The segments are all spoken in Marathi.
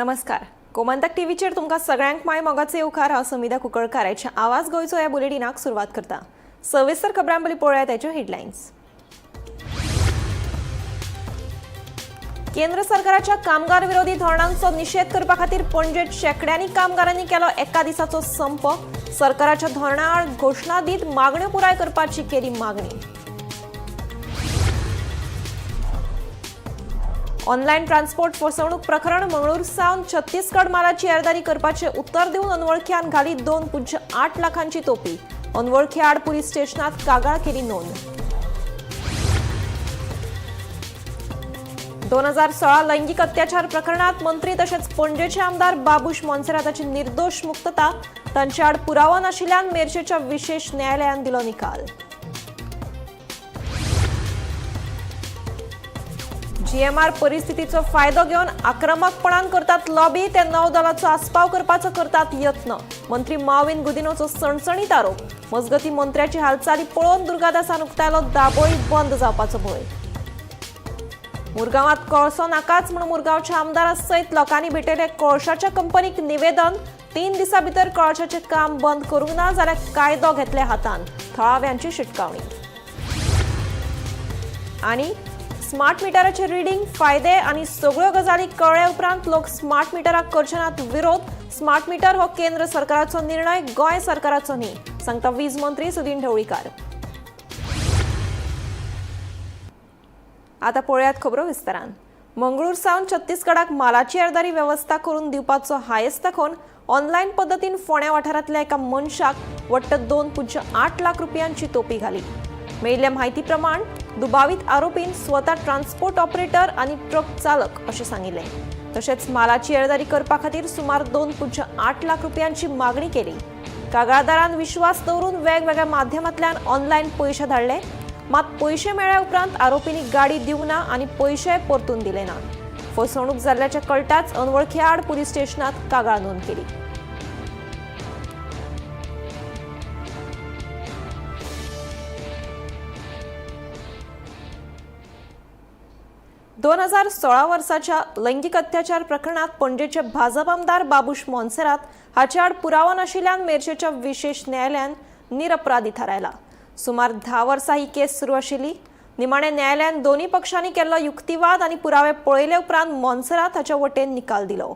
नमस्कार. गोमंतक टीव्हीचेर तुमकां सगळ्यांक माय मोगाचे येवकार. हांव समिधा कुंकळकाराचे आवाज गोंयचो ह्या बुलेटिनाक सुरवात करता. सविस्तर खबरां पयलीं पळोवया ताच्यो हेडलायन्स. केंद्र सरकाराच्या कामगार विरोधी धोरणांचो निषेध करपा खातीर पणजेत शेकड्यांनी कामगारांनी केलो एका दिसाचो संप. सरकाराच्या धोरणा आड घोशणा दीत मागण्यो पुराय करपाची केली मागणी. ऑनलायन ट्रान्सपोर्ट फसवणूक प्रकरण मंगळूर सावन छत्तीसगड मालाची येरादारी करपाचे उत्तर दिवन अनवळख्यान घाली 2.8 लाखांची तोपी. अनवळखी आड पुलीस स्टेशनात कागाळ केली नोंद. 2016 लैंगिक अत्याचार प्रकरणात मंत्री तसेच पणजेचे आमदार बाबूश मोन्सेराताची निर्दोष मुक्तता. तांचे आड पुरावो नाशिल्ल्यान मेर्शेच्या विशेष न्यायालयान दिलो निकाल. जीएमआर परिस्थितीचो फायदो घेवन आक्रमकपणान करतात लॉबी. ते नौदलाचो आस्पाव करपाचो करतात यत्न. मंत्री माविन गुदिनोचो सणसणीत आरोप. मजगती मंत्र्याची हालचाली पळोवन दुर्गादासान उक्तायलो दाबोळी बंद जावपाचो भंय. मुरगांवात कोळसो नाकाच म्हूण मुरगांवच्या आमदारा सयत लोकांनी भेटयले कोळशाच्या कंपनीक निवेदन. 3 दिसां भितर कोळशाचें काम बंद करूंक ना जाल्यार कायदो घेतले हातान. थळाव्यांची शिटकावणी. आनी स्मार्ट मिटराचे रिडींग फायदे आनी सगळ्यो गजाली कळ्ळे उपरांत लोक स्मार्ट मिटराक करचे नात विरोध. स्मार्ट मिटर हो केंद्र सरकाराचो निर्णय, गोंय सरकाराचो न्ही, सांगता वीज मंत्री सुदीन ढवळीकार. आता पळयात खबरो विस्तारान. मंगळूर सावन छत्तीसगडाक मालाची येरादारी वेवस्था करून दिवपाचो हायस दाखोवन ऑनलायन पद्दतीन फोंड्या वाठारांतल्या एका मनशाक वट्ट 2.8 लाख रुपयांची तोपी घाली. मेळिल्ल्या म्हायती प्रमाण दुबावित आरोपीन स्वता ट्रान्सपोर्ट ऑपरेटर आणि ट्रक चालक अशें सांगिल्लें. तशेंच मालाची येरादारी करपा खातीर सुमार 2.8 लाख रुपयांची मागणी केली. कागाळदारान विश्वास दवरून वेगवेगळ्या माध्यमांतल्यान ऑनलायन पयशे धाडले. मात पयशे मेळ्ळ्या उपरांत आरोपींनी गाडी दिवंक ना आनी पयशे परतून दिले ना. फसवणूक जाल्ल्याच्या कळटाच अनवळखी आड पुलीस स्टेशनात कागाळ नोंद केली. दोन 2016 वर्साच्या लैंगिक अत्याचार प्रकरणात पणजेचे भाजप आमदार बाबूश मोन्सेरात हाचे आड पुरावो नाशिल्ल्यान मेर्शेच्या विशेष न्यायालयान निरपराधी थारायला. सुमार 10 वर्सां ही केस सुरू आशिल्ली. निमाणे न्यायालयान दोन्ही पक्षांनी केल्लो युक्तिवाद आनी पुरावे पळयले उपरांत मोन्सेरात हाच्या वटेन निकाल दिलो.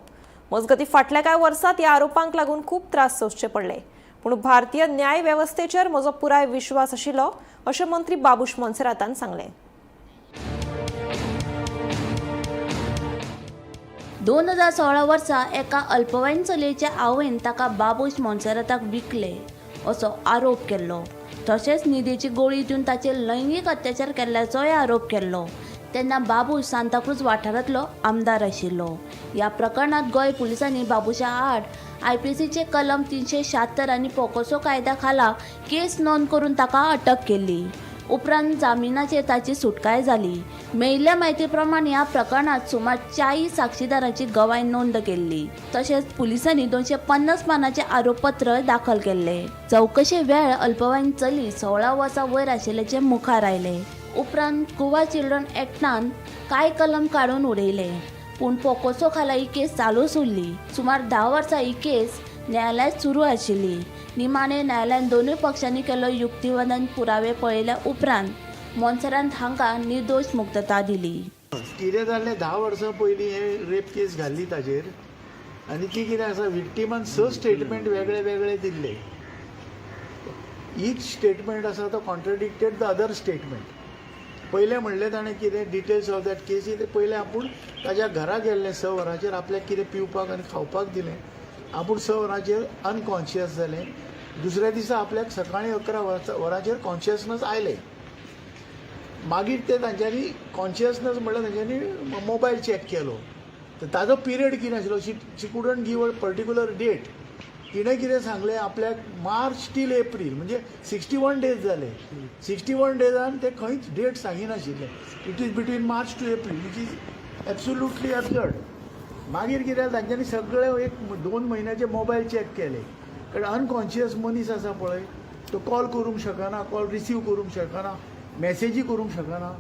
मजगती फाटल्या कांय वर्सांत ह्या आरोपांक लागून खूब त्रास सोंसचे पडले. पूण भारतीय न्याय वेवस्थेचेर म्हजो पुराय विश्वास आशिल्लो अशें मंत्री बाबूश मोन्सेरातान सांगलें. 2016 वर्सा एका अल्पवयीन चलयेच्या आवयन ताका बाबूश मोन्सेराताक विकले असो आरोप केल्लो. तशेंच निधीची गोळी दिवन ताचेर लैंगिक अत्याचार केल्ल्याचोय आरोप केल्लो. तेन्ना बाबूश सांताक्रूज वाठारांतलो आमदार आशिल्लो. ह्या प्रकरणात गोंय पुलिसांनी बाबूशा आड IPCचे कलम 376 आनी पोकोसो कायद्या खाला केस नोंद करून ताका अटक केली. उपरांत जामिनाचेर ताची सुटकाय जाली. मेळिल्ल्या म्हायती प्रमाण ह्या प्रकरणात सुमार 40 साक्षीदारांची गवाय नोंद केल्ली. तशेंच पुलिसांनी 250 पानांचे आरोपपत्र दाखल केल्ले. चौकशे वेळ अल्पवयीन चली 16 वर्सां वयर आशिल्ल्याचे मुखार आयले. उपरांत गोवा चिल्ड्रन एक्टान कांय कलम काडून उडयले. पूण पोकोसो खाला ही केस चालूच उरली. सुमार 10 वर्सां ही केस न्यायालयात सुरू आशिल्ली. निमाणे न्यायालयान दोनूय पक्षांनी केलो युक्तिवादान पुरावे पळयल्या उपरांत मोन्सेरात हांकां निर्दोष मुक्तता दिली. कितें जाल्लें 10 वर्सां पयलीं हे रेप केस घाल्ली ताचेर आनी ती कितें आसा विक्टिमान 6 स्टेटमेंट वेगळे वेगळे दिल्ले. ईच स्टेटमेंट आसा तो कॉन्ट्रडिक्टेड द अदर स्टेटमेंट. पयलें म्हणलें ताणें कितें डिटेल्स ऑफ दॅट केस ते पयलें आपूण ताज्या घरा गेल्लें 6 वरांचेर आपल्याक कितें पिवपाक आनी खावपाक दिलें. आपूण 6 वरांचेर अनकॉन्शियस जालें. दुसऱ्या दिसा आपल्याक सकाळीं 11 वरांचेर कॉन्शियसनस आयलें. मागीर ते तांच्यांनी कॉन्शियसनस म्हणल्यार तांच्यांनी मोबायल चॅक केलो. तर ताजो पिरियड कितें आशिल्लो she couldn't give a particular date. तिणें कितें सांगलें आपल्याक मार्च टील एप्रील म्हणजे 61 डेज जाले. 61 डेजान ते खंयच डेट सांगिनाशिल्ले. It is between March to April which is absolutely absurd. मागीर कितें तांच्यांनी सगळे 1-2 म्हयन्याचे मोबायल चॅक केले. कारण अनकॉन्शियस मनीस आसा पळय तो कॉल करूंक शकना, कॉल रिसीव करूंक शकना, मॅसेजी करूंक शकना.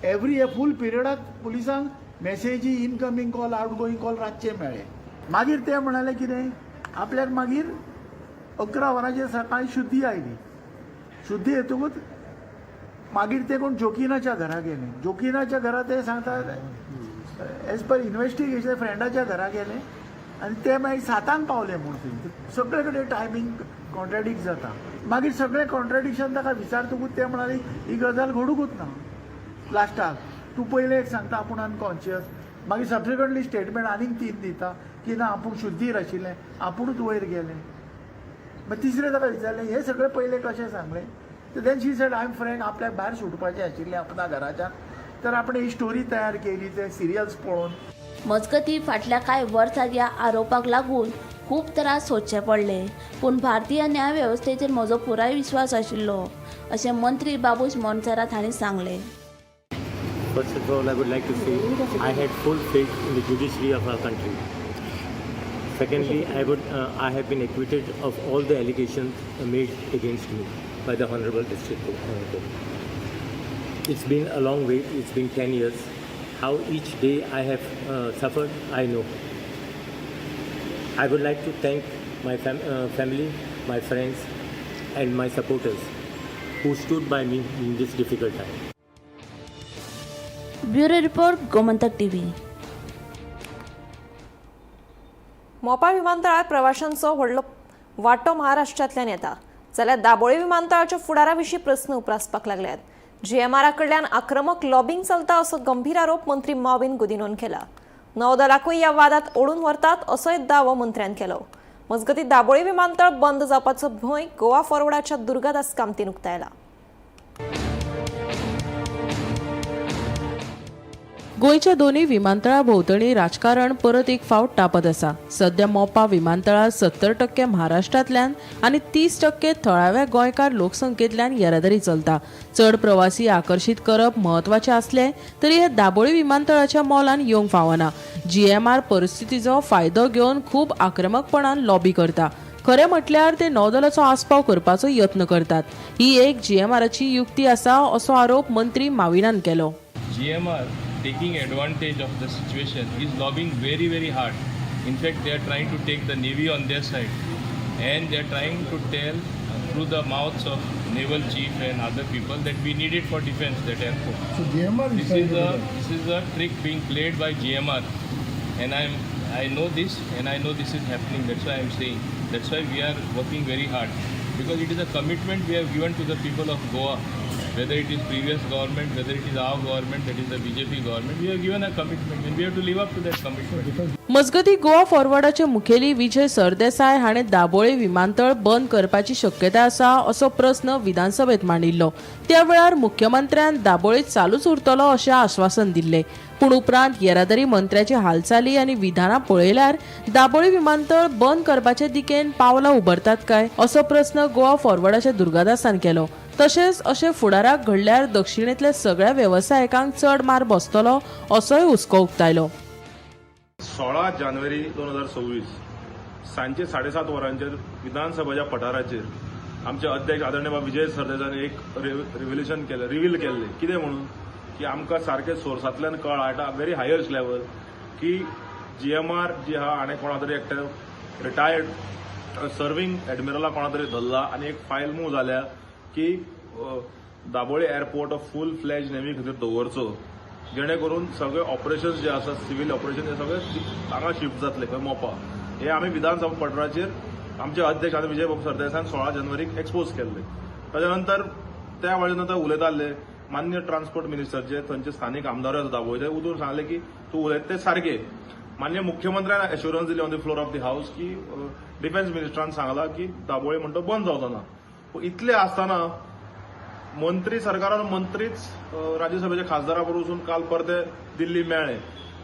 एवरी फूल पिरियडाक पुलिसांक मॅसेजी इनकमिंग कॉल आउटगोईंग कॉल रातचे मेळ्ळे. मागीर ते म्हणाले कितें आपल्याक मागीर 11 वरांचेर सकाळी शुद्धी आयली. शुद्धी येतकूच मागीर ते कोण जोकिनाच्या घरा गेले. जोकिनाच्या घरा ते सांगतात एज पर इन्व्हेस्टिगेशन फ्रेंडाच्या घरा गेले आनी ते मागीर 7 पावले म्हूण थंय. सगळे कडेन टायमींग कॉन्ट्रॅडिक्ट जाता. मागीर सगळे कॉन्ट्रॅडिक्शन ताका विचारतकूच ते म्हणाले ही गजाल घडूंकूच ना. लास्टाक तूं पयलें एक सांगता आपूण अनकॉन्शियस, मागीर सबसिक्वंटली स्टेटमेंट आनीक 3 दिता की ना आपूण शुद्धीर आशिल्लें, आपुणूच वयर गेलें. मागीर तिसरें ताका विचारलें हे सगळें पयलें कशें सांगलें. Then she said I am friend आपल्याक भायर सुटपाचें आशिल्लें आपणा घराच्यान, तर आपण ही स्टोरी तयार केली ते सिरियल्स पळोवन. मजगतीं फाटल्या कांय वर्सांत ह्या आरोपाक लागून खूब त्रास सोंसचे पडले, पूण भारतीय न्याय वेवस्थेचेर म्हजो पुराय विश्वास आशिल्लो अशें मंत्री बाबूश मोन्सेरात हांणी सांगलें. First of all, I would like to say I had full faith in the judiciary of our country. Secondly, I have been acquitted of all the allegations made against me by the Honorable District Court. It's been a long wait. It's been 10 years. How each day I have suffered, I know. I would like to thank my family, my friends, and my supporters who stood by me in this difficult time. Bureau report, Gomantak TV. मोपा विमानतळार प्रवाशांचो व्हडलो वांटो महाराष्ट्रांतल्यान येता जाल्यार दाबोळे विमानतळाच्या फुडारा विशीं प्रस्न उप्रासपाक लागल्यात. GMR कडल्यान आक्रमक लॉबिंग चलता असो गंभीर आरोप मंत्री मॉविन गुदिन्होन केला. नौदलाकूय ह्या वादात ओडून व्हरतात असोय दावो मंत्र्यान केलो. मजगतीं दाबोळे विमानतळ बंद जावपाचो भंय गोवा फॉरवर्डाच्या दुर्गादास कामतीन उक्तायला. गोंयच्या दोनूय विमानतळा भोंवतणी राजकारण परत एक फावट तापत आसा. सध्या मोपा विमानतळार 70% महाराष्ट्रांतल्यान आनी 30% थळाव्या गोंयकार लोकसंख्येंतल्यान येरादारी चलता. चड प्रवासी आकर्शीत करप म्हत्वाचें आसलें तरी हे दाबोळे विमानतळाच्या मोलान येवंक फावना. GMR परिस्थितीचो फायदो घेवन खूब आक्रमकपणान लॉबी करता. खरें म्हटल्यार ते नौदलाचो आस्पाव करपाचो यत्न करतात. ही एक GMRची युक्ती आसा असो आरोप मंत्री माविनान केलो. GMR taking advantage of the situation is lobbying very, very hard. In fact, they are trying to take the Navy on their side, and they are trying to tell through the mouths of naval chief and other people that we need it for defense, that airport. So GMR This is a trick being played by GMR, and I know this, and I know this is happening. That's why I'm saying. That's why we are working very hard, because it is a commitment we have given to the people of Goa. Whether it is previous government, whether it is our government, that is the BJP government, we have given a commitment and we have to live up to that commitment. मजगती गोवा फॉरवर्डाचे मुखेली विजय सरदेसाय हाणें दाबोळे विमानतळ बंद करपाची शक्यताय आसा असो प्रस्न विधानसभेत मांडिल्लो. त्या वेळार मुख्यमंत्र्यान दाबोळे चालूच उरतलो अशें आश्वासन दिल्लें. पूण उपरांत येरादारी मंत्र्याची हालचाली आनी विधानां पळयल्यार दाबोळे विमानतळ बंद करपाचे दिकेन पावलां उबारतात काय असो प्रस्न गोवा फॉरवर्डाच्या दुर्गादासान केलो. तशेंच अशें फुडाराक घडल्यार दक्षिणेंतल्या सगळ्या वेवसायिकांक चड मार बसतलो असोय हुस्को उक्तायलो. 16 जानेवारी 2026 सांजे 7:30 वरांचेर विधानसभेच्या पठाराचेर आमचे अध्यक्ष आदरणीय विजय सरदेसायान एक रिव्हील केल्लें. कितें म्हणून की आमकां सारके सोर्सांतल्यान कळ्ळां at a very highest level की GMR जी आहा हाणें कोणा तरी एकट्या रिटायर्ड सर्विंग एडमिरला कोणा तरी धरला आनी एक फायल मूव जाल्या की दाबोळे एअरपोर्ट फूल फ्लॅज नेव्ही खातीर दवरचो, जेणे करून सगळे ऑपरेशन्स जे आसात सिव्हिल ऑपरेशन हे सगळे हांगा शिफ्ट जातले खंय मोपा. हे आमी विधानसभा पठाराचेर आमचे अध्यक्ष आनी विजय सरदेसायान 16 जानेवारीक एक्सपोज केल्ले. ताच्या नंतर त्या वेळार ते उलयताले मान्य ट्रान्सपोर्ट मिनिस्टर जे थंयचे स्थानीक आमदार आसा दाबोळे ते उठून सांगले की तूं उलयता ते सारके. मान्य मुख्यमंत्र्यान एश्युरन्स दिली on the floor of the house की डिफेन्स मिनिस्टरान सांगला की दाबोळे म्हणतो बंद जावचो ना. इतले आसतना मंत्री सरकारान मंत्रीच राज्यसभेच्या खासदारा बरोबर वचून काल परते दिल्ली मेळ्ळे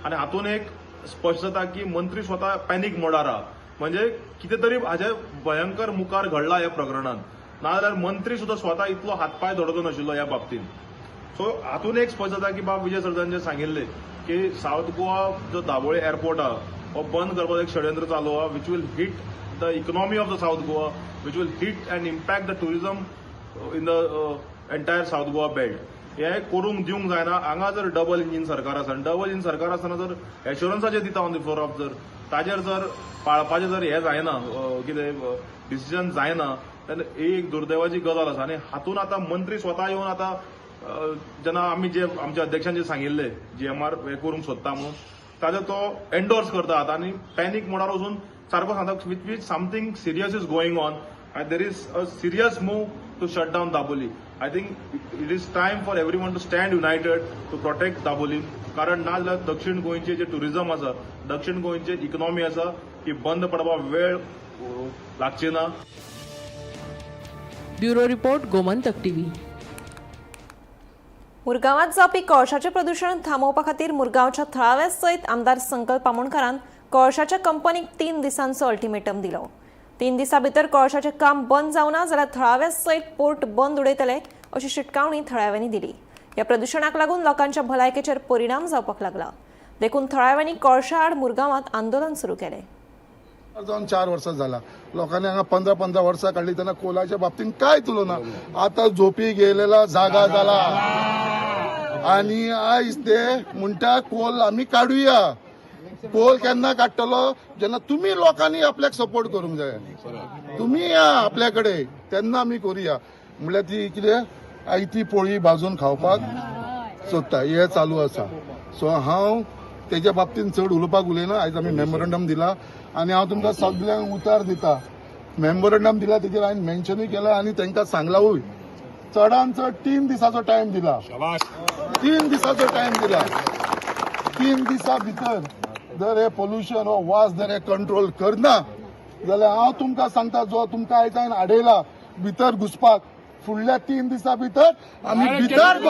आनी हातून एक स्पश्ट जाता की मंत्री स्वता पॅनिक मोडार आहा. म्हणजे कितें तरी हाचे भयंकर मुखार घडला ह्या प्रकरणात. नाजाल्यार मंत्री सुद्धा स्वता इतलो हातपाय धरचो नाशिल्लो ह्या बाबतींत. सो हातून एक स्पश्ट जाता की बाब विजय सरदेसायान जे सांगिल्ले की सावथ गोवा जो दाबोळे एअरपोर्ट आहा हो बंद करपाचो एक षडयंत्र चालू आहा which will hit the economy of the south Goa, which will hit and impact the tourism in the entire South Goa belt. हे करूंक दिवंक जायना. हांगा जर डबल इंजिन सरकार आसा, डबल इंजिन सरकार आसतना जर एश्युरन्साचे दिता ऑन द फ्लोर ऑफ जर ताजेर जर पाळपाचें जर हें जायना कितें डिसिजन जायना जाल्यार ही एक दुर्दैवाची गजाल आसा. आनी हातून आतां मंत्री स्वता येवन आतां जेन्ना आमी जे आमच्या अध्यक्षान जे सांगिल्ले GMR हे करूंक सोदता म्हणून ताजो तो एन्डोर्स करता आनी पॅनीक मोडार वचून सारको सांगता which something serious is going on and there is a serious move to shut down Daboli. I think it is time for everyone to stand united to protect Daboli. कारण ना जाल्यार दक्षिण गोंयचे जे टुरिझम आसा, दक्षिण गोंयचे इकॉनॉमी आसा ही बंद पडपाक वेळ लागची ना. Bureau report Gomantak TV. मुरगांवात जावपी कळशाचे प्रदूषण थांबोवपा खातीर मुरगांवच्या थळाव्या सयत आमदार संकल्प आमोणकारान कळशाच्या कंपनीक 3 दिसांचो अल्टिमेटम दिलो. 3 दिसां भितर कळशाचें काम बंद जावना जाल्यार थळाव्या सयत पोर्ट बंद उडयतले अशी शिटकावणी थळाव्यांनी दिली. ह्या प्रदूषणाक लागून लोकांच्या भलायकेचेर परिणाम जावपाक लागला. देखून थळाव्यांनी कळशा आड मुरगांवात आंदोलन सुरू केलें. जाऊन 4 वर्सां जाला. लोकांनी हांगा 15 वर्सां काडली तेन्ना कोलाच्या बाबतीत काय तुलना. आता झोपी गेलेला जागा जाला आणि आयज ते म्हणटा कोल आमी काडुया. कोल केन्ना काडटलो जेन्ना तुम्ही लोकांनी आपल्याक सपोर्ट करूंक जाय. तुम्ही या आपल्याकडे तेन्ना आमी करुया. म्हणल्यार ती कितें आयती पोळी भाजून खावपाक सोदता हे चालू आसा. सो हांव तेच्या बाबतीत चड उलोवपाक उलयना. आयज आमी मेमोरंडम दिला आणि हांव तुमकां सगळ्यांक उतर दिता. मेमोरंडम दिला तेजेर हांवें मेन्शनूय केला आणि तांकां सांगलावूय. चडांत चड 3 दिसाचो टायम दिला. 3 दिसाचो टायम दिला. 3 दिसां भितर जर हे पोल्युशन हो वास जर हे कंट्रोल करना जाल्यार हांव तुमकां सांगता जो तुमकां आयज हांवें आडयला भितर घुसपाक फुडल्या 3 दिसां भितर आमी भितर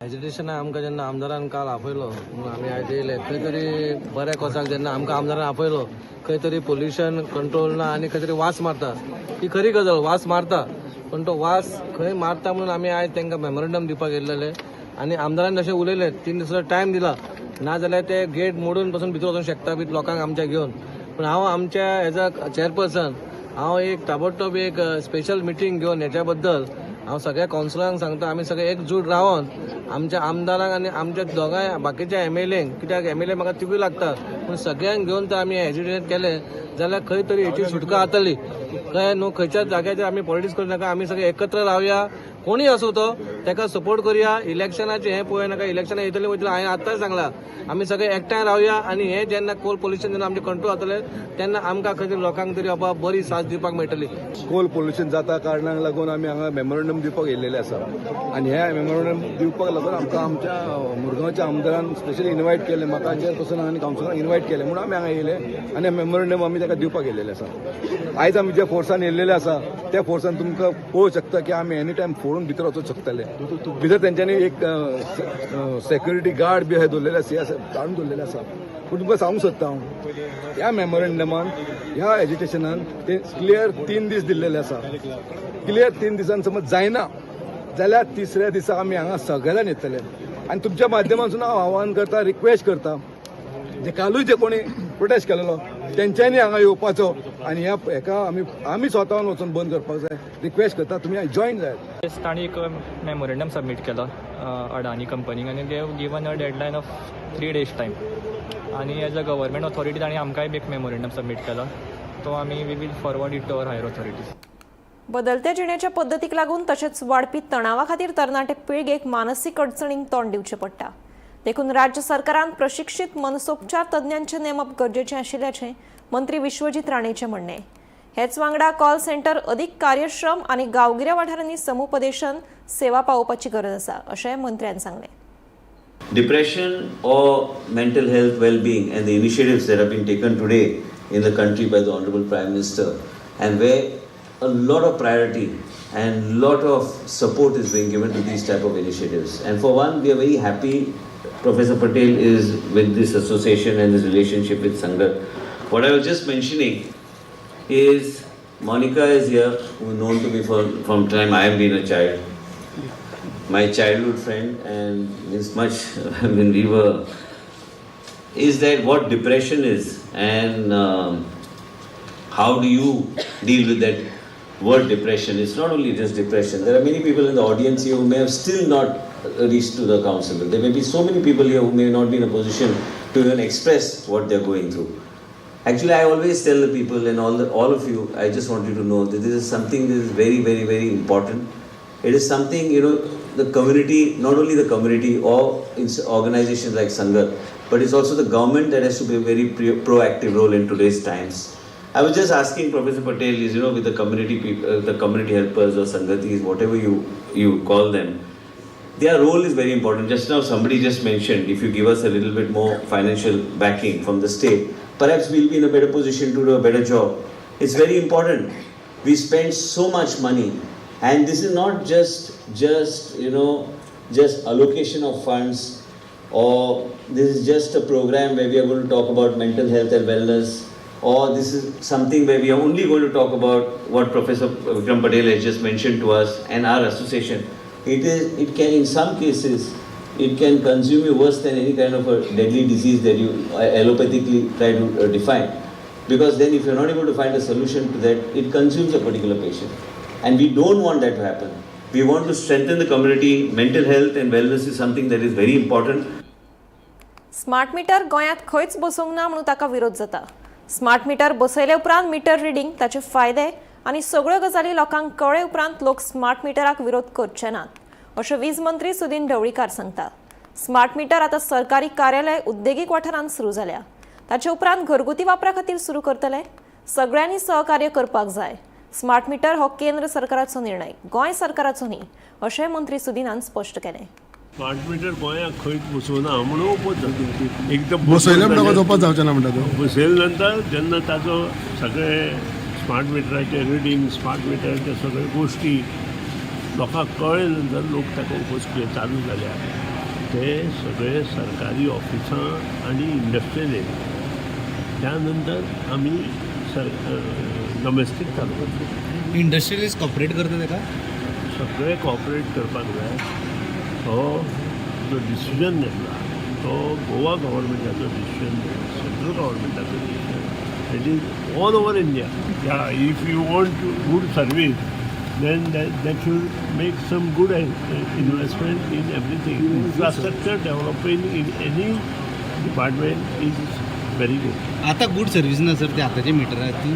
एज्युकेशन आमकां जेन्ना आमदारान काल आपयलो म्हणून आमी आयज येयले खंय तरी बऱ्या कोसाक जेन्ना आमकां आमदारान आपयलो खंय तरी पोल्युशन कंट्रोल ना आनी खंय तरी वास मारता. ही खरी गजाल वास मारता पण तो वास खंय मारता म्हणून आमी आयज तांकां मेमोरंडम दिवपाक येयलेले आणि आमदारान जशें उलयले 3 दिसाचो टायम दिला ना जाल्यार ते गेट मोडून पासून भितर वचूंक शकता लोकांक आमच्या घेवन. पण हांव आमच्या एज अ चेअरपर्सन हांव एक ताबडतोब एक स्पेशल मिटींग घेवन हेच्या बद्दल हांव सगळ्या कावन्सिलरांक सांगता आमी सगळे एकजूट रावन आमच्या आमदारांक आनी आमच्या दोगांय बाकीच्या MLAंक कित्याक MLA म्हाका तिगूय लागता पूण सगळ्यांक घेवन तर आमी एज्युकेट केले जाल्यार खंय तरी हेची सुटका जातली. कळ्ळें न्हू. खंयच्याच जाग्याचेर आमी पॉलिटिक्स करूं नाका. आमी सगळे एकत्र रावया. कोणी असो तो ताका सपोर्ट करुया. इलेक्शनाचे हे पळय नाका. इलेक्शनां येतले वयतले हांवें आतांच सांगला आमी सगळे एकठांय रावया आणि हे जेन्ना कोल पोल्युशन जेन्ना आमचे कंट्रोल जातले तेन्ना आमकां खंय तरी लोकांक तरी बाबा बरी साथ दिवपाक मेळटली. कोल पोल्युशन जाता कारणाक लागून आमी हांगा मेमोरंडम दिवपाक येयलेले आसा आनी हे मेमोरंडम दिवपाक लागून आमकां आमच्या मुरगांवच्या आमदारान स्पेशली इन्वायट केले. म्हाका चेअरपर्सन आनी कावन्सिलरांक इन्वायट केले म्हणून आमी हांगा येयले आनी मेमोरंडम आमी ताका दिवपाक येयलेले आसा. आयज आमी ज्या फोर्सान येयलेले आसा त्या फोर्सान तुमकां पळोवंक शकता की आमी एनी टायम फोडून भितर वचूंक शकतले. भितर तेंच्यांनी एक सेक्युरिटी गार्ड बी अशें दवरलेले आसा काडून दवरलेले आसा. पूण तुमकां सांगूंक सोदता हांव ह्या मेमोरंडमान ह्या एज्युकेशनान ते क्लियर 3 दीस दिल्लेले आसा. क्लियर 3 दिसान समज जायना जाल्यार 3ऱ्या दिसा आमी हांगा सगळ्यांनी येतले. आनी तुमच्या माध्यमांतसून हांव आव्हान करता रिक्वेस्ट करता जे कालूय जे कोणी प्रोटेस्ट केलेलो तेंच्यांनी हांगा येवपाचो आनी हेका आमी स्वतावन वचून बंद करपाक जाय. रिक्वेस्ट करता तुमी जॉयन जाय. तांणी एक मेमोरंडम सबमीट केलो अडानी कंपनीक आनी they given a deadline of 3 days time आनी एज अ गव्हर्मेंट ऑथॉरिटी तांणी आमकांय एक मेमोरंडम सबमीट केलो. तो आमी we will forward it to our higher authorities. बदलत्या जिणेच्या पद्दतीक लागून तशेंच वाडपी तणावा खातीर तरणाटे पिळगेक मानसीक अडचणींक तोंड दिवचें पडटा. देखून राज्य सरकारान प्रशिक्षीत मनसोपचार तज्ञांचें नेमप गरजेचें आशिल्ल्याचें मंत्री विश्वजीत राणेचें म्हणणें. हेच वांगडा कॉल सेंटर अदीक कार्यक्षम आनी गांवगिऱ्या वाठारांनी समुपदेशन सेवा पावोवपाची गरज आसा अशें मंत्र्यान सांगलें. Depression or mental health well-being and the initiatives that have been taken today in the country by the Honorable Prime Minister, and where a lot of priority and lot of support is being given to these type of initiatives. And for one, we are very happy Professor Patel is with this association and this relationship with Sangat. What I was just mentioning is Monica is here, who is known to me from time I have been a child. My childhood friend, and is much when we were, is that what depression is and how do you deal with that word depression? It's not only just depression. There are many people in the audience here who may have still not reached to the council. There may be so many people here who may not be in a position to even express what they're going through. Actually, I always tell the people and all of you, I just want you to know that this is something that is very, very, very important. It is something, the community, not only the community or organizations like Sangat, but it's also the government that has to play a very proactive role in today's times. I was just asking Professor Patel, with the community people, the community helpers or Sangatis, whatever you call them, their role is very important. Just now somebody just mentioned, if you give us a little bit more financial backing from the state, perhaps we'll be in a better position to do a better job. It's very important. We spend so much money, and this is not just allocation of funds, or this is just a program where we are going to talk about mental health and wellness, or this is something where we are only going to talk about what Professor Vikram Patel has just mentioned to us and our association. It can, in some cases, it can consume you worse than any kind of a deadly disease that you allopathically try to define. Because then if you're not able to find a solution to that, it consumes a particular patient. And we don't want that to happen. We want to strengthen the community. Mental health and wellness is something that is very important. Smart meter गोंयांत खंयच बसोवंक ना म्हणून ताका विरोध जाता. स्मार्ट मीटर बसयले उपरांत मीटर रिडींग, ताचे फायदे आनी सगळ्यो गजाली लोकांक कळ्ळे उपरांत लोक स्मार्ट मिटराक विरोध करचे नात, अशें वीज मंत्री सुदीन ढवळीकार सांगता. स्मार्ट मीटर आतां सरकारी कार्यालय, उद्देगीक वाठारांत सुरू जाल्या. ताचे उपरांत घरगुती वापरा खातीर सुरू करतले. सगळ्यांनी सहकार्य करपाक जाय. स्मार्ट मीटर हो केंद्र सरकाराचो निर्णय, गोंय सरकाराचो न्ही, अशें मंत्री सुदीनान स्पश्ट केलें. स्मार्ट मिटर गोंयांत खंयच बसोवना म्हणून ओपोज जाता. एकदम बसयले म्हणटकच ओपोज जावचें ना म्हणटा तो. बसयले नंतर जेन्ना ताचो सगळे स्मार्ट मिटराचे रिडींग, स्मार्ट मिटराचे सगळे गोश्टी लोकांक कळ्ळे नंतर लोक ताका ओपोज चालू जाल्या. ते सगळे सरकारी ऑफिसां आनी इंडस्ट्रियल एरिया, त्या नंतर आमी डोमेस्टीक चालू करता. इंडस्ट्रियलिस्ट कॉपरेट करता ताका सगळे कॉपरेट करपाक जाय. हो जो डिसिजन घेतला तो गोवा गव्हर्मेंटाचो डिसिजन, सेंट्रल गव्हर्मेंटाचो decision. It is all over India. If you want good service, then that should make some good investment in everything. Infrastructure developing in any department is very good. आता गुड सर्व्हिस ना सर ते आतांचे मिटर आहेत ती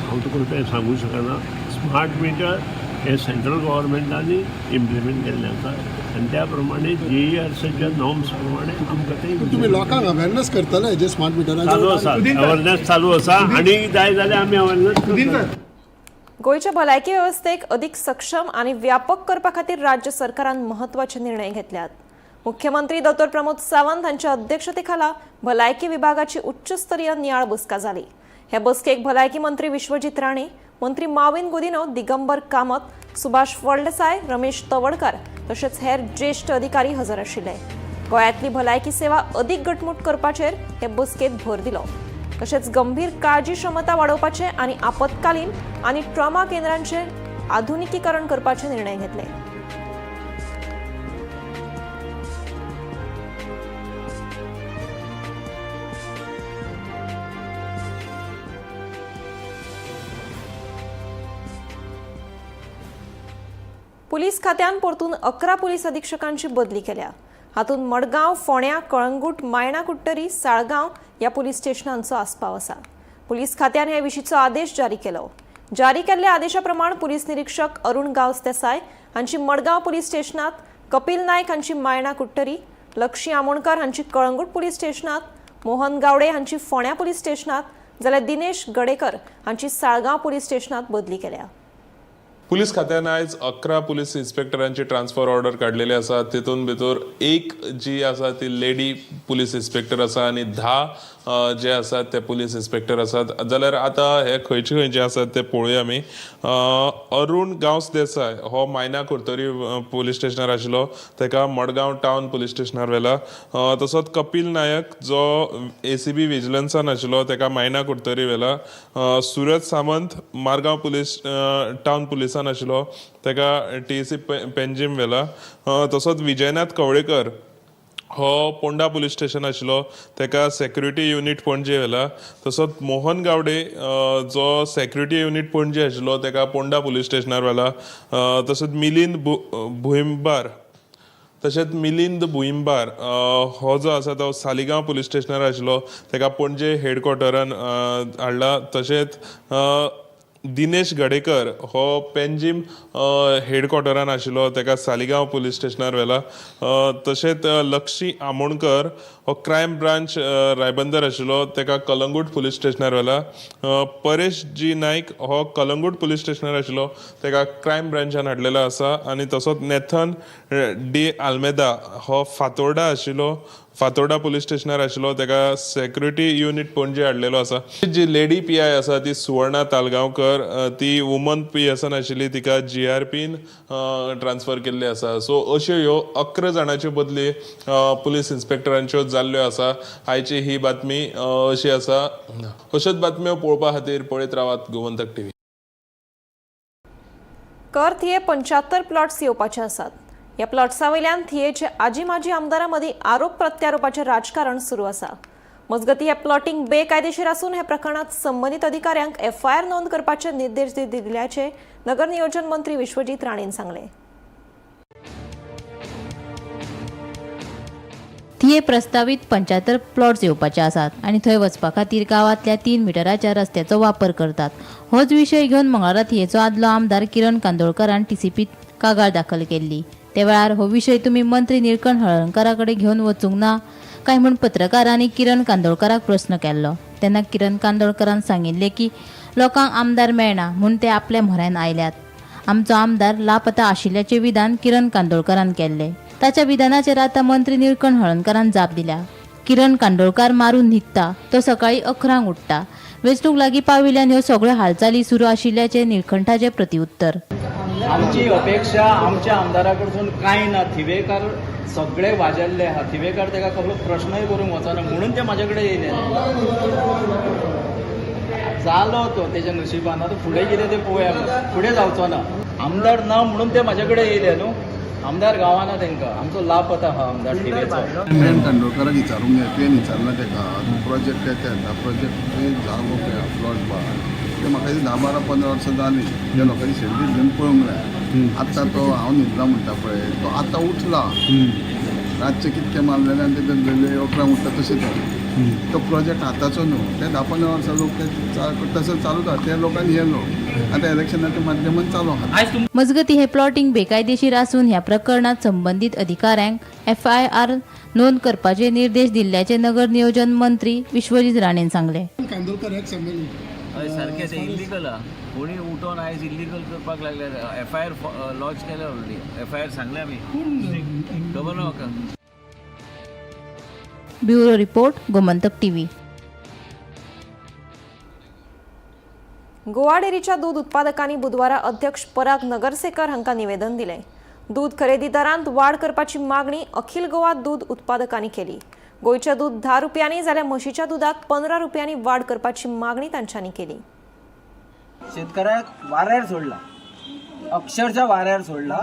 हांव तुका तें सांगूं शकना. स्मार्ट मिटर हे सेंट्रल गव्हर्मेंटानी इम्प्लिमेंट केल्लें आसा आनी त्या प्रमाणे JERCच्या नॉर्म्स प्रमाणे आमकां ते तुम्ही लोकांक अवेरनेस करतले जे स्मार्ट मिटराचे चालू आसा. अवेरनेस चालू आसा आनी जाय जाल्यार आमी अवेरनेस. गोंयच्या भलायकी वेवस्थेक अदीक सक्षम आनी व्यापक करपा खातीर राज्य सरकारान म्हत्वाचे निर्णय घेतल्यात. मुख्यमंत्री डॉ प्रमोद सावंत हांच्या अध्यक्षतेखाला भलायकी विभागाची उच्चस्तरीय नियाळ बसका जाली. हे बसकेक भलायकी मंत्री विश्वजीत राणे, मंत्री माविन गुदिनो, दिगंबर कामत, सुभाष फळदेसाय, रमेश तवडकार तशेंच हेर ज्येष्ठ अधिकारी हजर आशिल्ले. गोंयांतली भलायकी सेवा अदीक घटमूट करपाचेर हे बसकेत भर दिलो. तशेंच गंभीर काळजी क्षमता वाडोवपाचे आनी आपतकालीन आनी ट्रॉमा केंद्रांचे आधुनिकीकरण करपाचे निर्णय घेतले. पुलीस खात्यान परतून 11 पुलीस अधीक्षकांची बदली केल्या. हातूंत मडगांव, फोंड्या, कळंगूट, मायणा कुट्टरी, साळगांव ह्या पुलीस स्टेशनांचो आस्पाव आसा. पुलीस खात्यान हे विशींचो आदेश जारी केलो. जारी केल्ल्या आदेशा प्रमाण पुलीस निरीक्षक अरुण गावस देसाय हांची मडगांव पुलीस स्टेशनांत, कपिल नायक हांची मायणा कुट्टरी, लक्षी आमोणकर हांची कळंगूट पुलीस स्टेशनांत, मोहन गावडे हांची फोंड्या पुलीस स्टेशनांत जाल्यार दिनेश गडेकर हांची साळगांव पुलीस स्टेशनांत बदली केल्या. पुलीस खात्यान आयज 11 पुलीस इन्स्पेक्टरांची ट्रान्सफर ऑर्डर काडलेली आसा. तितून भितर एक जी आसा ती लेडी पुलीस इन्स्पेक्टर आसा आनी 10 जे आसात ते पुलीस इन्स्पेक्टर आसात. जाल्यार आतां हे खंयचे आसात ते पळोवया आमी. अरुण गांवस देसाय हो मायना कुर्तोरी पुलीस स्टेशनार आशिल्लो, ताका मडगांव टावन पुलीस स्टेशनार व्हेला. तसोच कपिल नायक जो ACB विजिलन्सान आशिल्लो, ताका मायना कुर्तोरी व्हेला. सुरज सामंत मारगांव पुलीस टावन पुलिसान आशिल्लो, ताका TC पेंजीम व्हेला. तसोच विजयनाथ कवळेकर हो पोंडा पुलीस स्टेशन आशिल्लो, ताका सेक्युरिटी युनिट पणजे व्हेला. तसोच मोहन गावडे जो सेक्युरिटी युनिट पणजे आशिल्लो, ताका पोंडा पुलीस स्टेशनार व्हेला. तसोच मिलिंद भुईंबार तशेंच मिलिंद भुईंबार हो जो आसा तो सालिगांव पुलीस स्टेशनार आशिल्लो, ताका पणजे हेडक्वॉर्टरान हाडला. तशेंच दिनेश गडेकर हो पेंजीम हेडक्वॉर्टरान आशिल्लो, ताका सालिगांव पुलीस स्टेशनार व्हेला. तशेंच लक्षी आमोणकर हो क्रायम ब्रांच रायबंदर आशिल्लो, ताका कलंगूट पुलीस स्टेशनार व्हेला. परेश जी नायक हो कलंगूट पुलीस स्टेशनार आशिल्लो, ताका क्रायम ब्रांचान हाडलेलो आसा. आनी तसोच नेथन डी आल्मेदा हो फातोर्डा आशिल्लो, फातोर्डा पुलीस स्टेशनार आशिल्लो, ताका सेक्युरिटी युनिट पणजे हाडलेलो आसा. जी लेडी PI आसा ती सुवर्णा तालगांवकर, ती वुमन PSN आशिल्ली, तिका GRPन ट्रान्सफर केल्ली आसा. सो अश्यो ह्यो 11 जाणांच्यो बदली पुलीस इन्स्पेक्टरांच्यो जाल्ल्यो आसा. आयची ही बातमी अशी आसा. अश्योच बातम्यो पळोवपा खातीर पळयत रावात गोमंतक TV. कर थिये 75 प्लॉट्स येवपाचे आसात. ह्या प्लॉट्सा वयल्यान थियेचे आजी माजी आमदारां मदीं आरोप प्रत्यारोपाचें राजकारण सुरू आसा. मजगतीं हे प्लॉटिंग बेकायदेशीर आसून हे प्रकरणात संबंदीत अधिकाऱ्यांक FIR नोंद करपाचे निर्देश दिल्याचे नगर नियोजन मंत्री विश्वजीत राणेन सांगले. थिये प्रस्तावित 75 प्लॉट्स येवपाचे आसात आणि थंय वचपा खातीर गांवांतल्या 3 मिटराच्या रस्त्याचो वापर करतात. होच विशय घेवन मंगळारा थियेचो आदलो आमदार किरण कांदोळकरान TCPत कागाळ दाखल केल्ली. त्या वेळार हो विशय तुमी मंत्री निळकंठ हळर्णकारा कडेन घेवन वचूंक ना काय म्हूण पत्रकारांनी किरण कांदोळकराक प्रस्न केल्लो. तेन्ना किरण कांदोळकरान सांगिल्ले की लोकांक आमदार मेळना म्हूण ते आपल्या म्हऱ्यान आयल्यात. आमचो आमदार लापता आशिल्ल्याचें विधान किरण कांदोळकरान केल्लें. ताच्या विधानाचेर आतां मंत्री निळकंठ हळर्णकारान जाप दिल्या. किरण कांदोळकार मारून न्हिदता, तो सकाळी 11 उठ्ठा. वेंचणूक लागीं पाविल्ल्यान ह्यो सगळ्यो हालचाली सुरू आशिल्ल्याचे निळकंठाचें प्रतिउत्तर. आमची अपेक्षा आमच्या आमदारा कडसून कांय ना. थिवेकार सगळे वाजेल्ले आहा. थिवेकार ताका कसलो प्रश्नय करूंक वचना म्हणून ते म्हाजे कडेन येयले. जालो तो तेच्या नशिबान. आतां फुडें कितें तें पळोवया. फुडें जावचो ना. आमदार ना म्हणून ते म्हाजे कडेन येयले न्हू. आमदार गांवाना तांकां. आमचो लापता आहा आमदार थिवेचो. किरण कांदोळकराक विचारूंक जाय. तुवें विचारला ताका प्रोजेक्ट येता प्रोजेक्ट जागो प्लॉट बार ते म्हाका 10-12-15 वर्सां जालीं. त्या लोकांनी शेड्यूल घेवन पळोवंक जाय. आतां तो हांव न्हिदला म्हणटा पळय तो आतां उठला. रातचे कितके मारलेले आनी ते दल्लेले 11 उठता तशें तो प्रोजेक्ट आतांचो न्हू. ते 10-15 वर्सां लोक ते तसं चालू आसा. त्या लोकांनी हे लोक आतां इलेक्शनाच्या माध्यमान चालू आहा. मजगतीं हे प्लॉटिंग बेकायदेशीर आसून ह्या प्रकरणात संबंधित अधिकाऱ्यांक FIR नोंद करपाचे निर्देश दिल्ल्याचे नगर नियोजन मंत्री विश्वजीत राणेन सांगले. हय सारकें तें इल्लीगल आहा. कोणी उठोन आयज इल्लीगल करपाक लागले. FIR लॉन्च केले ऑलरेडी. FIR सांगले आमी. खबर ना म्हाका. Bureau report Gomantak TV. Goa डेअरीच्या दूध उत्पादकांनी बुधवारा अध्यक्ष पराग नगरसेकर हांका निवेदन दिलें. दूध खरेदी दरांत वाड करपाची मागणी अखिल गोवा दूध उत्पादकांनी केली. गोंयचें दूध 10 रुपयांनी जाल्यार म्हशीच्या दुधात 15 रुपयांनी वाड करपाची मागणी तांच्यांनी केली. शेतकऱ्याक वाऱ्यार सोडला. अक्षरशः वाऱ्यार सोडला.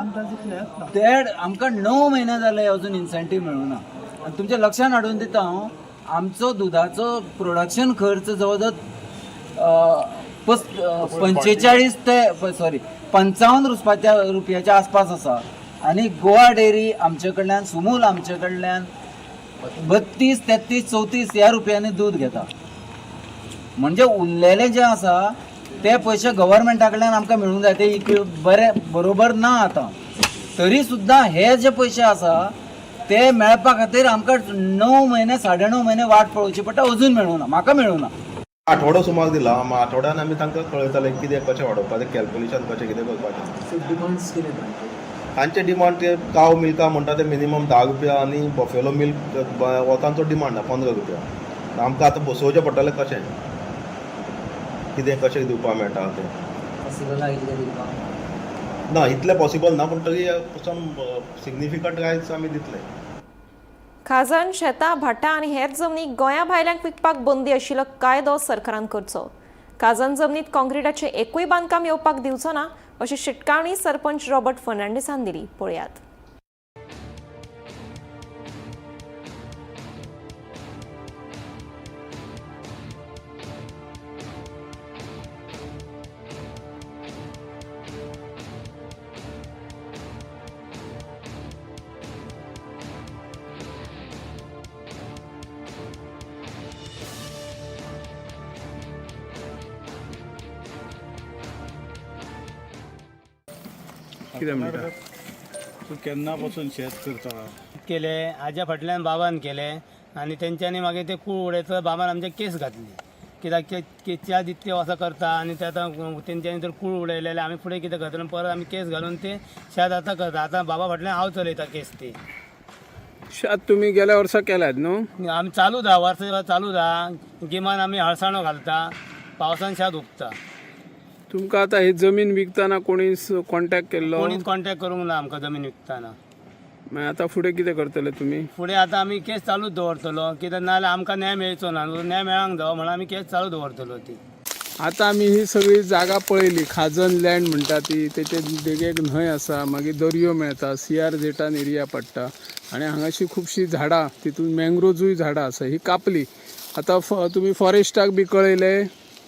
ते आमकां 9 महिने जाले अजून इन्सेंटीव मेळूना. आनी तुमच्या लक्षान हाडून दिता हांव आमचो दुधाचो प्रोडक्शन खर्च जवळ 55 रुपयाच्या आसपास आसा. आनी गोवा डेअरी आमचे कडल्यान सुमूल आमचे कडल्यान 32, 33, 34 ह्या रुपयांनी दूध घेता. म्हणजे उरलेले जे आसा ते पयशे गव्हर्मेंटा कडल्यान आमकां मेळूंक जाय. ते बरोबर ना आतां. तरी सुद्दां हे जे पयशे आसा ते मेळपा खातीर आमकां 9 महिने 9.5 महिने वाट पळोवची पडटा. अजून मेळूना. म्हाका मेळूना. आठवडो सुमार दिला. आठवड्यान आमी तांकां कळयताले कितें कशें वाडोवपाचें कॅल्क्युलेशन कशें कितें करपाचें. डिमांड्स कितें तांचे डिमांड ते काव मिल्का म्हणटा ते मिनिमम 10 रुपया आनी बफेलो मिल्क वतांचो डिमांड आहा 15 रुपया. आमकां आतां बसोवचें पडटलें कशें कितें कशें दिवपाक मेळटा तें ना. इतलें पॉसिबल ना पूण तरी सम सिग्निफिकंट रायट्स आमी दितले. खाजण शेतां भाटां आनी हेर जमनी गोंया भायल्यांक विकपाक बंदी आशिल्लो कायदो सरकारान करचो. खाजण जमनीत काँक्रिटाचें एकूय बांदकाम येवपाक दिवचो ना अशी शिटकावणी सरपंच रॉबर्ट फर्नांडीसान दिली. पळयात. कितें म्हणटा तूं केन्ना पासून शेत करता केले हाज्या फाटल्यान बाबान केले आनी तेंच्यांनी मागीर ते कूळ उडयता बाबान आमचे केस घातली कित्याक केसच्या इतके असं करता आनी ते आतां तेंच्यांनी जर कूळ उडयलेले आमी फुडें कितें करतले परत आमी केस घालून ते शेत आतां करता आतां बाबा फाटल्यान हांव चलयता केस ती शेत तुमी गेल्या वर्सा केल्यात न्हू आमी चालू दा वर्सा चालू दा गिमान आमी हळसाणो घालता पावसान शेत उगता तुमकां आतां ही जमीन विकताना कोणी कॉन्टॅक्ट केल्लो कोणीच कॉन्टॅक्ट करूंक ना आमकां जमीन विकताना मागीर आतां फुडें कितें करतले तुमी फुडें आतां आमी केस चालूच दवरतलो कित्याक नाजाल्यार आमकां न्याय मेळचो ना न्याय मेळांक जावो म्हणून आमी केस चालू दवरतलो ती आतां आमी ही सगळी जागा पळयली खाजन लँड म्हणटा ती तेचे देगेक न्हंय आसा मागीर दर्यो मेळटा CRZ एरिया पडटा आनी हांगाची खुबशीं झाडां तितून मँग्रोजूय झाडां आसा ही कापली आतां तुमी फॉरेस्टाक बी कळयले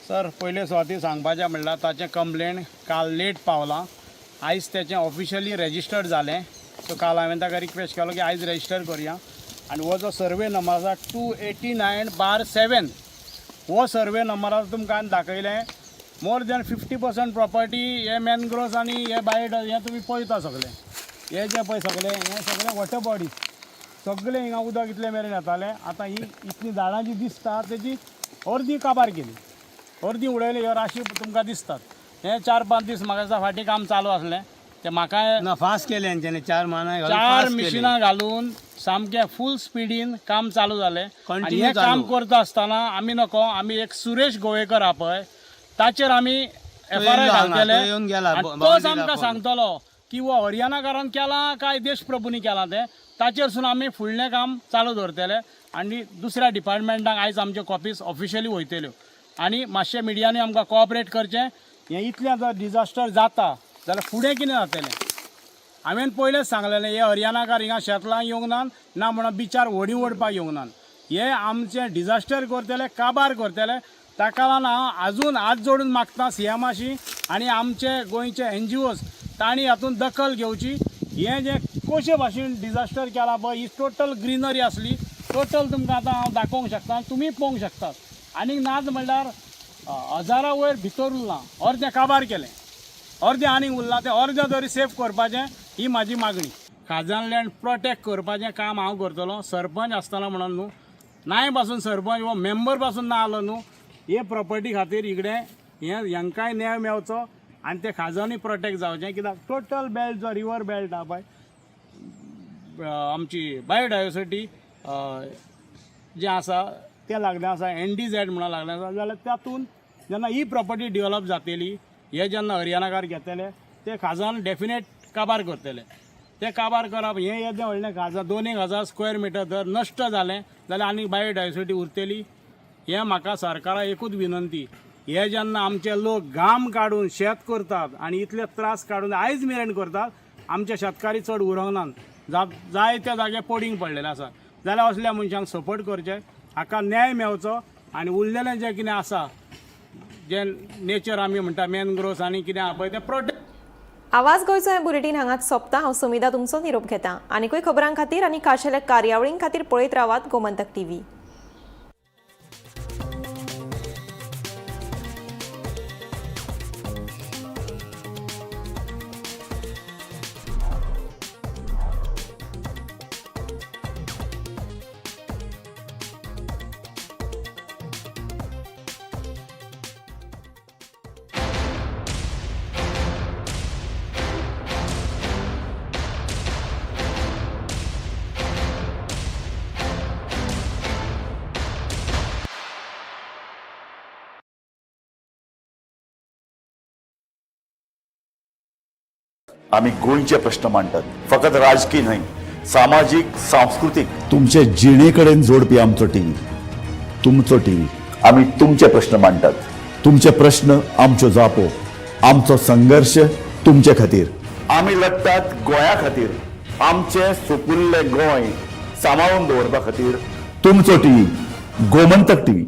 सर पयले सुवाती सांगपाचें म्हणल्यार ताचें कंप्लेंट काल लेट पावलां आयज तेचें ऑफिशियली रजिस्टर्ड जालें सो काल हांवें ताका रिक्वेस्ट केलो की आयज रजिस्टर करुया आनी हो जो सर्वे नंबर आसा 289/7 हो सर्वे नंबरार तुमकां दाखयलें मोर दॅन 50% प्रॉपर्टी हे मॅनग्रोव्स आनी हे बायोड हे तुमी पळयता सगळें हे जे पळय हे सगळे वॉटर बॉडी सगळे हिंगा उदक इतले मेरेन येताले आतां ही इतली झाडां जी दिसता तेजी अर्दी काबार केली अर्दी उडयली ह्यो राशी तुमकां दिसतात हे 4-5 दीस म्हाका दिसता फाटीं काम चालू आसलें ते म्हाका फास्ट केले हेंच्यांनी 4 मिशिनां घालून सामकें फूल स्पिडीन काम चालू जालें आनी हें काम करता आसतना आमी एक सुरेश गोवेकर हा पळय ताचेर आमी FRI घालतले तोच आमकां सांगतलो की हो हरियाणाकारान केलां काय देशप्रभूनी केलां तें ताचेरसून आमी फुडलें काम चालू दवरतले आनी दुसऱ्या डिपार्टमेंटाक आयज आमच्यो कॉपीज ऑफिशियली वयतल्यो आनी मातशें मिडियांनी आमकां कोऑपरेट करचें हें इतलें जर डिजास्टर जाता जाल्यार फुडें कितें जातलें हांवें पयलेंच सांगलेलें हे हरियाणाकार हिंगा शेतलां येवंक ना म्हणून बिचार व्हडी ओडपाक येवंक ना हे आमचें डिजास्टर करतले काबार करतले ताका लागून हांव आजून हात जोडून मागता CMाशी आनी आमचे गोंयचे NGOs तांणी हातूंत दखल घेवची हें जें कशे भाशेन डिजास्टर केला पळय ही टोटल ग्रीनरी आसली टोटल तुमकां आतां हांव दाखोवंक शकता तुमी पळोवंक शकतात आनीक नाच म्हणल्यार 1000 वयर भितर उरलां अर्दें काबार केलें अर्दें आनीक उरलां तें अर्दें तरी सेफ करपाचें ही म्हाजी मागणी खाजन लँड प्रोटेक्ट करपाचें काम हांव करतलो सरपंच आसतना म्हणून न्हू नाय पासून सरपंच वो मेंबर पासून ना आलो न्हू हे प्रॉपर्टी खातीर इकडे हांकांय न्याय मेळचो आनी ते खाजनूय प्रोटेक्ट जावचें कित्याक टोटल बेल्ट जो रिवर बेल्ट आहा पळय आमची बायोडायवर्सिटी जें आसा तें लागलें आसा NDZ म्हणून लागलें आसा जाल्यार तातूंत जेन्ना ही प्रॉपर्टी डेवलप जातली हे जेन्ना हरियाणाकार घेतले ते खाजन डेफिनेट काबार करतले ते काबार करप हें येदें व्हडलें खाजन 2000 स्क्वेअर मिटर जर नश्ट जालें जाल्यार आनी बायोडायवर्सिटी उरतली हें म्हाका सरकाराक एकूच विनंती हे जेन्ना आमचे लोक घाम काडून शेत करतात आनी इतले त्रास काडून आयज मेरेन करतात आमचे शेतकारी चड उरोंक ना जायते जागे पडींग पडलेले आसा जाल्यार असल्या मनशांक सपोर्ट करचें हाका न्याय मेळचो आनी उरलेलें जें कितें आसा जें नेचर आमी म्हणटा मॅनग्रोव्स आनी कितें आहा पळय तें प्रोटेक्ट आवाज गोंयचो हें बुलेटीन हांगाच सोंपता हांव सुमिदा तुमचो निरोप घेता आनीकूय खबरां खातीर आनी खाशेल्या कार्यावळीं खातीर पळयत रावात गोमंतक TV. आम्ही गोंयचे प्रश्न मांडटात फकत राजकीय न्हय सामाजिक सांस्कृतिक तुमचे जिणेकडेन जोडपी आमचो टीव्ही तुमचो टीव्ही आम्ही तुमचे प्रश्न मांडटात तुमचे प्रश्न आमच्यो जापो आमचो संघर्ष तुमचे खातीर आम्ही लढटात गोंया खातीर आमचे सुपुल्ले गोंय सांबाळून दवरपा खातीर तुमचो टीव्ही गोमंतक टीव्ही.